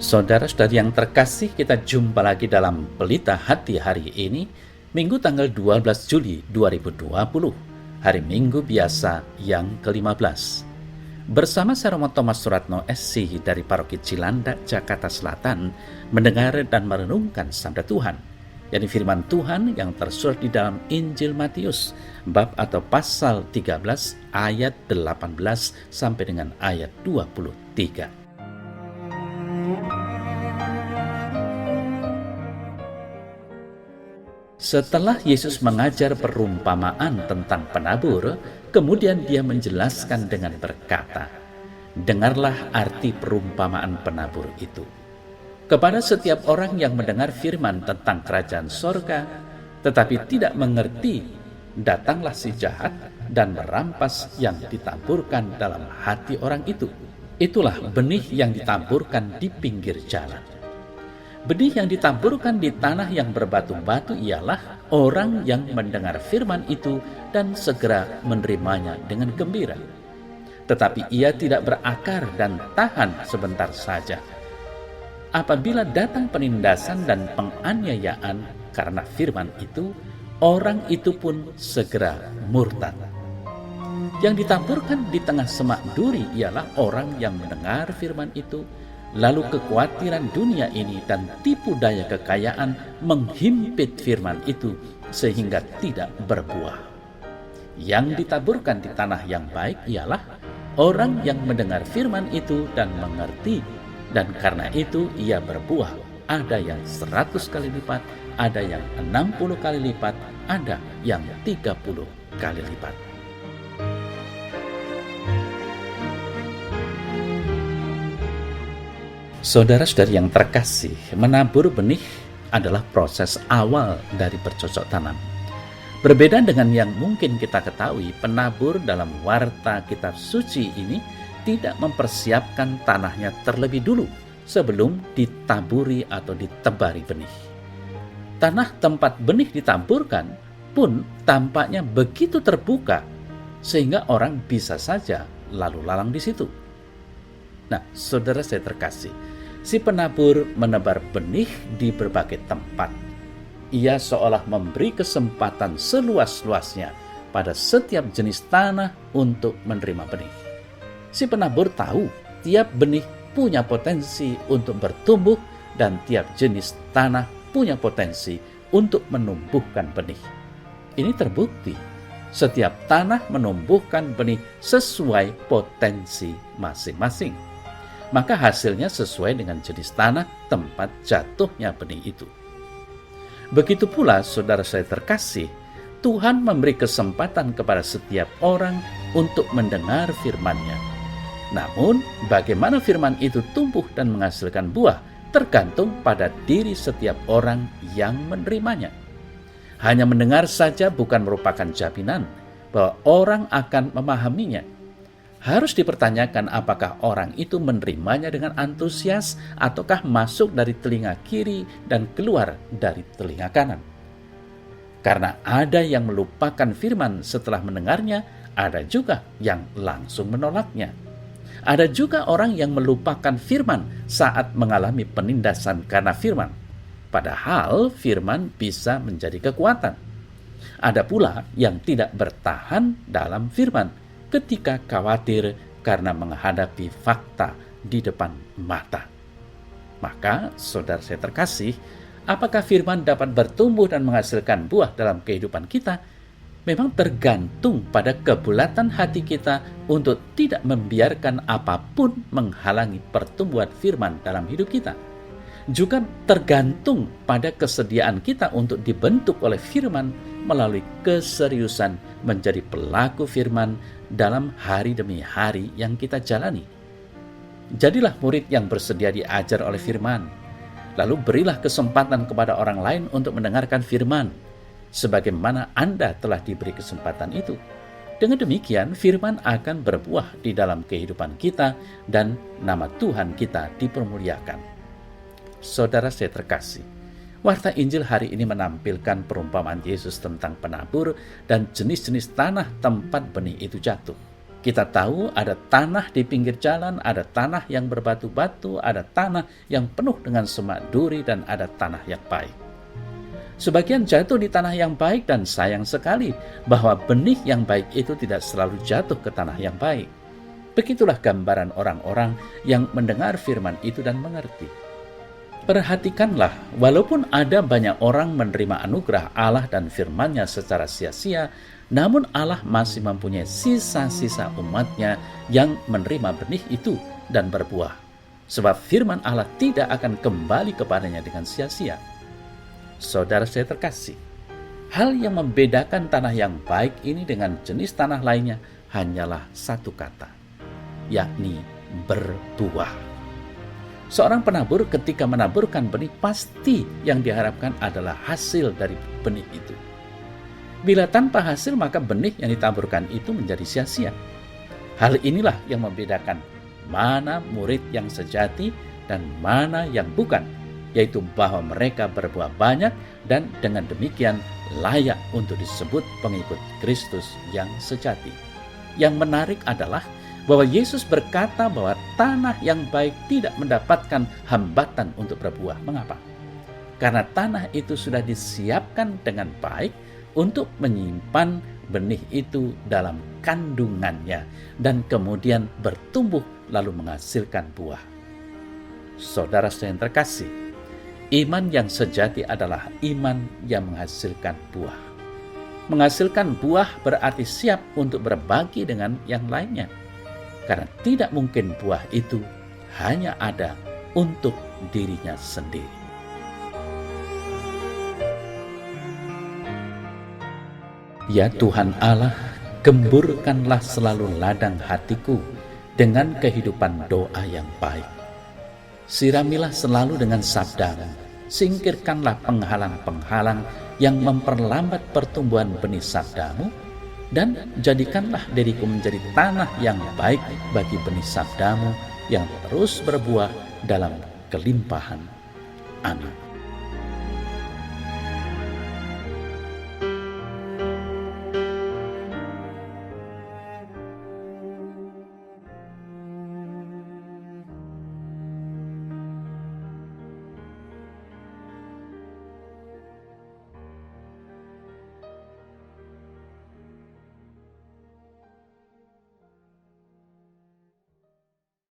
Saudara-saudari yang terkasih, kita jumpa lagi dalam Pelita Hati hari ini, Minggu tanggal 12 Juli 2020, hari Minggu biasa yang ke-15. Bersama saya Romo Thomas Suratno SC dari Paroki Cilandak, Jakarta Selatan, mendengar dan merenungkan sabda Tuhan, yakni firman Tuhan yang tersurat di dalam Injil Matius, bab atau pasal 13 ayat 18 sampai dengan ayat 23. Setelah Yesus mengajar perumpamaan tentang penabur, kemudian dia menjelaskan dengan berkata, "Dengarlah arti perumpamaan penabur itu. Kepada setiap orang yang mendengar firman tentang kerajaan sorga, tetapi tidak mengerti, datanglah si jahat dan merampas yang ditaburkan dalam hati orang itu. Itulah benih yang ditaburkan di pinggir jalan. Benih yang ditaburkan di tanah yang berbatu-batu ialah orang yang mendengar firman itu dan segera menerimanya dengan gembira. Tetapi ia tidak berakar dan tahan sebentar saja. Apabila datang penindasan dan penganiayaan karena firman itu, orang itu pun segera murtad. Yang ditaburkan di tengah semak duri ialah orang yang mendengar firman itu, lalu kekhawatiran dunia ini dan tipu daya kekayaan menghimpit firman itu sehingga tidak berbuah. Yang ditaburkan di tanah yang baik ialah orang yang mendengar firman itu dan mengerti, dan karena itu ia berbuah. Ada yang 100 kali lipat, ada yang 60 kali lipat, ada yang 30 kali lipat. Saudara-saudari yang terkasih, menabur benih adalah proses awal dari bercocok tanam. Berbeda dengan yang mungkin kita ketahui, penabur dalam warta kitab suci ini tidak mempersiapkan tanahnya terlebih dulu sebelum ditaburi atau ditebari benih. Tanah tempat benih ditaburkan pun tampaknya begitu terbuka sehingga orang bisa saja lalu lalang di situ. Nah, saudara saya terkasih, si penabur menebar benih di berbagai tempat. Ia seolah memberi kesempatan seluas-luasnya pada setiap jenis tanah untuk menerima benih. Si penabur tahu tiap benih punya potensi untuk bertumbuh dan tiap jenis tanah punya potensi untuk menumbuhkan benih. Ini terbukti. Setiap tanah menumbuhkan benih sesuai potensi masing-masing. Maka hasilnya sesuai dengan jenis tanah tempat jatuhnya benih itu. Begitu pula, saudara saya terkasih, Tuhan memberi kesempatan kepada setiap orang untuk mendengar firman-Nya. Namun, bagaimana firman itu tumbuh dan menghasilkan buah tergantung pada diri setiap orang yang menerimanya. Hanya mendengar saja bukan merupakan jaminan bahwa orang akan memahaminya. Harus dipertanyakan apakah orang itu menerimanya dengan antusias ataukah masuk dari telinga kiri dan keluar dari telinga kanan. Karena ada yang melupakan firman setelah mendengarnya, ada juga yang langsung menolaknya. Ada juga orang yang melupakan firman saat mengalami penindasan karena firman. Padahal firman bisa menjadi kekuatan. Ada pula yang tidak bertahan dalam firman ketika khawatir karena menghadapi fakta di depan mata. Maka, saudara saya terkasih, apakah firman dapat bertumbuh dan menghasilkan buah dalam kehidupan kita? Memang tergantung pada kebulatan hati kita untuk tidak membiarkan apapun menghalangi pertumbuhan firman dalam hidup kita. Juga tergantung pada kesediaan kita untuk dibentuk oleh firman melalui keseriusan menjadi pelaku firman dalam hari demi hari yang kita jalani. Jadilah murid yang bersedia diajar oleh firman. Lalu berilah kesempatan kepada orang lain untuk mendengarkan firman, sebagaimana Anda telah diberi kesempatan itu. Dengan demikian, firman akan berbuah di dalam kehidupan kita dan nama Tuhan kita dipermuliakan. Saudara saya terkasih, warta Injil hari ini menampilkan perumpamaan Yesus tentang penabur dan jenis-jenis tanah tempat benih itu jatuh. Kita tahu ada tanah di pinggir jalan, ada tanah yang berbatu-batu, ada tanah yang penuh dengan semak duri, dan ada tanah yang baik. Sebagian jatuh di tanah yang baik, dan sayang sekali bahwa benih yang baik itu tidak selalu jatuh ke tanah yang baik. Begitulah gambaran orang-orang yang mendengar firman itu dan mengerti. Perhatikanlah, walaupun ada banyak orang menerima anugerah Allah dan firman-Nya secara sia-sia, namun Allah masih mempunyai sisa-sisa umat-Nya yang menerima benih itu dan berbuah. Sebab firman Allah tidak akan kembali kepadanya dengan sia-sia. Saudara saya terkasih, hal yang membedakan tanah yang baik ini dengan jenis tanah lainnya hanyalah satu kata, yakni berbuah. Seorang penabur ketika menaburkan benih, pasti yang diharapkan adalah hasil dari benih itu. Bila tanpa hasil, maka benih yang ditaburkan itu menjadi sia-sia. Hal inilah yang membedakan mana murid yang sejati dan mana yang bukan, yaitu bahwa mereka berbuah banyak dan dengan demikian layak untuk disebut pengikut Kristus yang sejati. Yang menarik adalah bahwa Yesus berkata bahwa tanah yang baik tidak mendapatkan hambatan untuk berbuah. Mengapa? Karena tanah itu sudah disiapkan dengan baik untuk menyimpan benih itu dalam kandungannya dan kemudian bertumbuh lalu menghasilkan buah. Saudara saya yang terkasih, iman yang sejati adalah iman yang menghasilkan buah. Menghasilkan buah berarti siap untuk berbagi dengan yang lainnya. Karena tidak mungkin buah itu hanya ada untuk dirinya sendiri. Ya Tuhan Allah, gemburkanlah selalu ladang hatiku dengan kehidupan doa yang baik. Siramilah selalu dengan sabda-Mu, singkirkanlah penghalang-penghalang yang memperlambat pertumbuhan benih sabda-Mu, dan jadikanlah diriku menjadi tanah yang baik bagi benih sabda-Mu yang terus berbuah dalam kelimpahan. Amin.